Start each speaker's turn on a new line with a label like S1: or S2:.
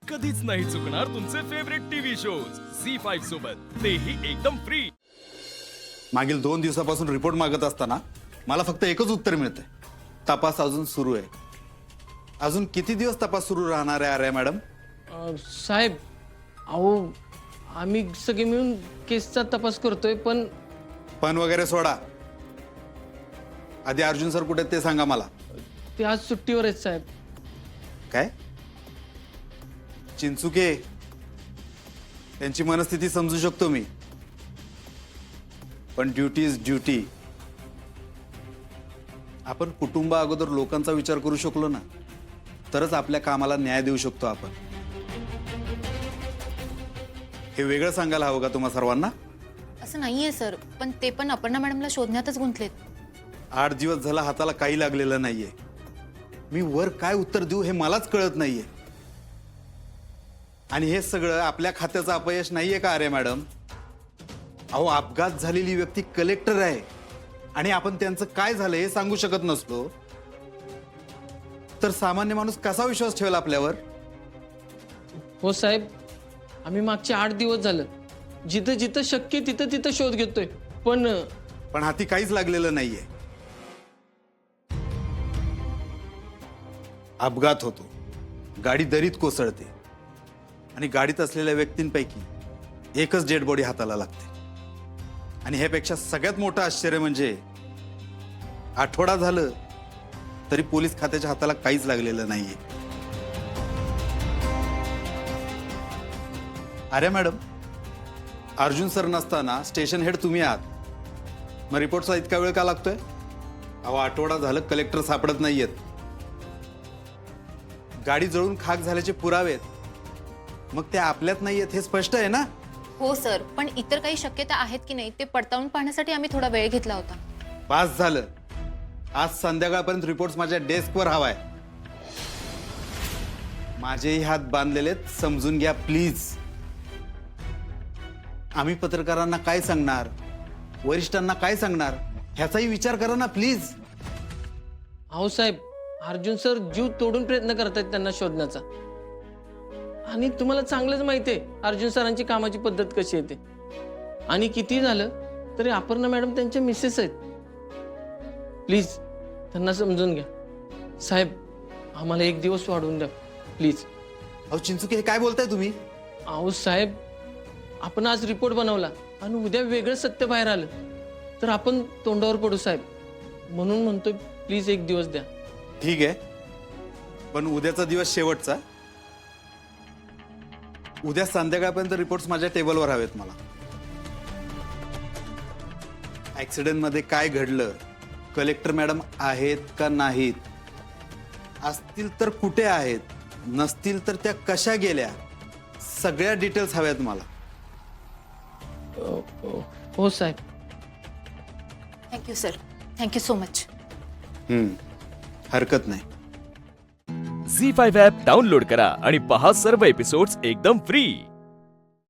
S1: कधीच नाही चुकणार तुमचे फेवरेट टीव्ही शोज झी5 सोबत, तेही एकदम फ्री।
S2: मागील 2 दिवसापासून रिपोर्ट मागत असताना मला फक्त एकच उत्तर मिळतंय, तपास अजून सुरू आहे। अजून किती दिवस तपास सुरू राहणार आहे आर्या मॅडम?
S3: साहेब, अहो आम्ही सगळे मिळून केसचा तपास करतोय,
S2: पण वगैरे सोडा, आधी अर्जुन सर कुठे आहेत ते सांगा मला।
S3: ते आज सुट्टीवर आहेत साहेब।
S2: काय? चिंचुके, त्यांची मनस्थिती समजू शकतो मी, पण ड्युटी इज ड्युटी। आपण कुटुंबा अगोदर लोकांचा विचार करू शकलो ना, तरच आपल्या कामाला न्याय देऊ शकतो आपण। हे वेगळं सांगायला हवं का तुम्हा सर्वांना?
S4: असं नाहीये सर, पण ते पण अपर्णा मॅडमला शोधण्यातच गुंतलेत।
S2: 8 दिवस झाला हाताला काही लागलेलं नाहीये। मी वर काय उत्तर देऊ हे मलाच कळत नाहीये। आणि हे सगळं आपल्या खात्याचं अपयश नाहीये का आर्या मॅडम? अहो, अपघात झालेली व्यक्ती कलेक्टर आहे आणि आपण त्यांचं काय झालं हे सांगू शकत नसलो तर सामान्य माणूस कसा विश्वास ठेवेल आपल्यावर?
S3: हो साहेब, आम्ही मागचे 8 दिवस झालं जिथं जिथं शक्य तिथं तिथं शोध घेतोय, पण
S2: हाती काहीच लागलेलं नाहीये। अपघात होतो, गाडी दरीत कोसळते आणि गाडीत असलेल्या व्यक्तींपैकी एकच डेड बॉडी हाताला लागते। आणि ह्यापेक्षा सगळ्यात मोठं आश्चर्य म्हणजे आठवडा झालं तरी पोलीस खात्याच्या हाताला काहीच लागलेलं नाहीये। अरे मॅडम, अर्जुन सर नसताना स्टेशन हेड तुम्ही आहात, मग रिपोर्टचा इतका वेळ का लागतोय? अहो, आठवडा झालं कलेक्टर सापडत नाहीयेत, गाडी जळून खाक झाल्याचे पुरावे आहेत, मग ते आपल्यात नाहीयेत हे स्पष्ट आहे ना?
S4: हो सर, पण इतर काही शक्यता आहेत की नाही ते पडताळून पाहण्यासाठी आम्ही थोडा वेळ घेतला होता।
S2: पास झालं, आज संध्याकाळपर्यंत रिपोर्ट्स माझ्या डेस्कवर हवाय। माझेही हात बांधलेलेत, समजून घ्या प्लीज। आम्ही पत्रकारांना काय सांगणार, वरिष्ठांना काय सांगणार ह्याचाही विचार करा ना प्लीज।
S3: अहो साहेब, अर्जुन सर जीव तोडून प्रयत्न करतात त्यांना शोधण्याचा, आणि तुम्हाला चांगलंच माहिती आहे अर्जुन सरांची कामाची पद्धत कशी आहे ते। आणि किती झालं तरी अपर्णा मॅडम त्यांच्या मिसेस आहेत, प्लीज त्यांना समजून घ्या साहेब। आम्हाला 1 दिवस वाढवून द्या प्लीज।
S2: अहो चिंचुके, हे काय बोलताय तुम्ही?
S3: अहो साहेब, आपण आज रिपोर्ट बनवला आणि उद्या वेगळं सत्य बाहेर आलं तर आपण तोंडावर पडू साहेब, म्हणून म्हणतोय प्लीज 1 दिवस द्या।
S2: ठीक आहे, पण उद्याचा दिवस शेवटचा। उद्या संध्याकाळपर्यंत रिपोर्ट्स माझ्या टेबलवर हवेत मला। ऍक्सिडेंट मध्ये काय घडलं, कलेक्टर मॅडम आहेत का नाहीत, असतील तर कुठे आहेत, नसतील तर त्या कशा गेल्या, सगळ्या डिटेल्स हव्यात मला।
S3: हो साहेब।
S4: Thank you sir, thank you so much.
S2: हरकत नाही।
S1: झी5 ॲप डाउनलोड करा आणि पहा सर्व एपिसोड्स एकदम फ्री।